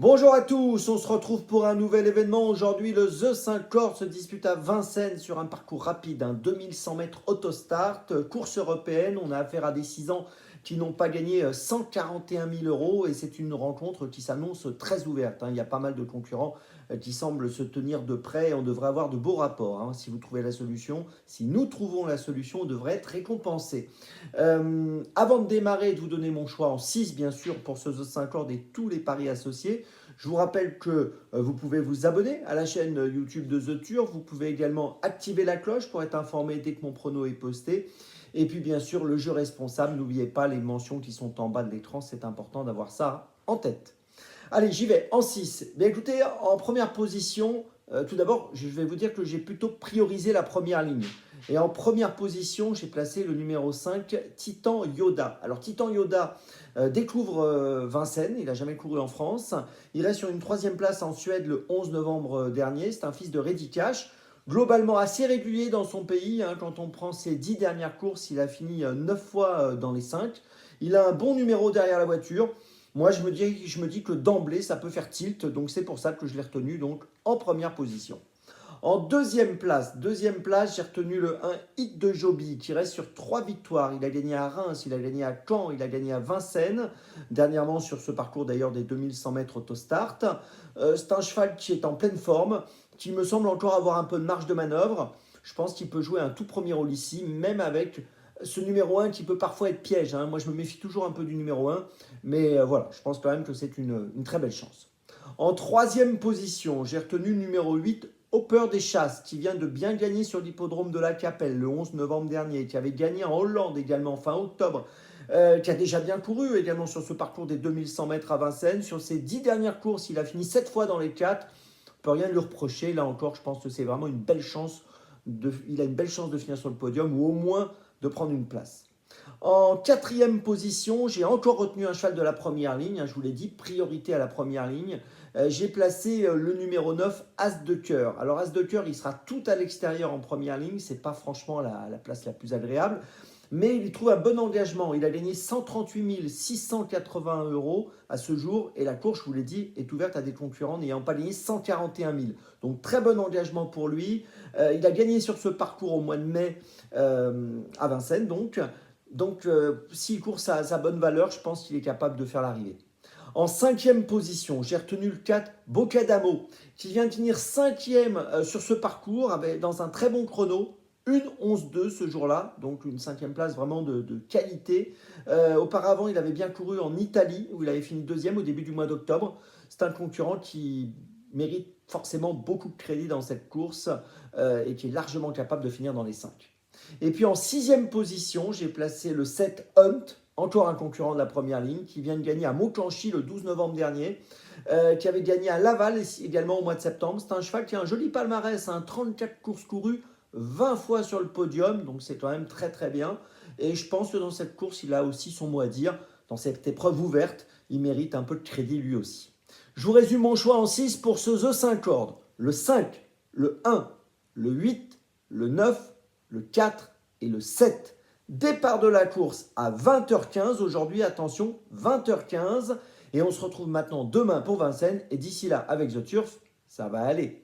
Bonjour à tous, on se retrouve pour un nouvel événement. Aujourd'hui, le The 5 Cordes se dispute à Vincennes sur un parcours rapide, un 2100 mètres autostart, course européenne. On a affaire à des 6 ans qui n'ont pas gagné 141 000 euros et c'est une rencontre qui s'annonce très ouverte. Il y a pas mal de concurrents qui semblent se tenir de près et on devrait avoir de beaux rapports. Si vous trouvez la solution, si nous trouvons la solution, on devrait être récompensé. Avant de démarrer et de vous donner mon choix en 6, bien sûr, pour ce The 5 Cordes et tous les paris associés, je vous rappelle que vous pouvez vous abonner à la chaîne YouTube de The Turf. Vous pouvez également activer la cloche pour être informé dès que mon prono est posté. Et puis bien sûr, le jeu responsable. N'oubliez pas les mentions qui sont en bas de l'écran. C'est important d'avoir ça en tête. Allez, j'y vais en 6. Bien écoutez, en première position, tout d'abord, je vais vous dire que j'ai plutôt priorisé la première ligne. Et en première position, j'ai placé le numéro 5, Titan Yoda. Alors Titan Yoda découvre Vincennes, il n'a jamais couru en France. Il reste sur une 3e place en Suède le 11 novembre dernier. C'est un fils de Reddy Cash. Globalement assez régulier dans son pays. Quand on prend ses 10 dernières courses, il a fini 9 fois dans les 5. Il a un bon numéro derrière la voiture. Moi, je me dis que d'emblée, ça peut faire tilt. Donc, c'est pour ça que je l'ai retenu donc, en première position. En deuxième place, j'ai retenu le 1 Hit de Joby qui reste sur 3 victoires. Il a gagné à Reims, il a gagné à Caen, il a gagné à Vincennes. Dernièrement sur ce parcours d'ailleurs des 2100 mètres autostart. C'est un cheval qui est en pleine forme, qui me semble encore avoir un peu de marge de manœuvre. Je pense qu'il peut jouer un tout premier rôle ici, même avec ce numéro 1 qui peut parfois être piège. Moi, je me méfie toujours un peu du numéro 1. Mais voilà, je pense quand même que c'est une très belle chance. En 3e position, j'ai retenu le numéro 8, Hopper des Chasses, qui vient de bien gagner sur l'hippodrome de la Capelle le 11 novembre dernier, qui avait gagné en Hollande également fin octobre, qui a déjà bien couru également sur ce parcours des 2100 mètres à Vincennes. Sur ses 10 dernières courses, il a fini 7 fois dans les 4. On ne peut rien lui reprocher. Là encore, je pense que c'est vraiment une belle chance. Il a une belle chance de finir sur le podium ou au moins de prendre une place. En 4e position, j'ai encore retenu un cheval de la première ligne. Je vous l'ai dit, priorité à la première ligne. J'ai placé le numéro 9, As de cœur. Alors As de cœur, il sera tout à l'extérieur en première ligne. Ce n'est pas franchement la place la plus agréable. Mais il trouve un bon engagement. Il a gagné 138 680 euros à ce jour. Et la course, je vous l'ai dit, est ouverte à des concurrents n'ayant pas gagné 141 000. Donc très bon engagement pour lui. Il a gagné sur ce parcours au mois de mai à Vincennes. Donc, s'il court sa bonne valeur, je pense qu'il est capable de faire l'arrivée. En 5e position, j'ai retenu le 4, Bocadamo, qui vient de finir 5e sur ce parcours dans un très bon chrono. 1:11:2 ce jour-là, donc une 5e place vraiment de qualité. Auparavant, il avait bien couru en Italie, où il avait fini 2e au début du mois d'octobre. C'est un concurrent qui mérite forcément beaucoup de crédit dans cette course et qui est largement capable de finir dans les 5. Et puis en 6e position, j'ai placé le 7 Hunt, encore un concurrent de la première ligne, qui vient de gagner à Montcanchy le 12 novembre dernier, qui avait gagné à Laval également au mois de septembre. C'est un cheval qui a un joli palmarès, 34 courses courues, 20 fois sur le podium, donc c'est quand même très très bien. Et je pense que dans cette course, il a aussi son mot à dire. Dans cette épreuve ouverte, il mérite un peu de crédit lui aussi. Je vous résume mon choix en 6 pour ce The 5 Cordes. Le 5, le 1, le 8, le 9, le 4 et le 7. Départ de la course à 20h15. Aujourd'hui, attention, 20h15. Et on se retrouve maintenant demain pour Vincennes. Et d'ici là, avec The Turf, ça va aller.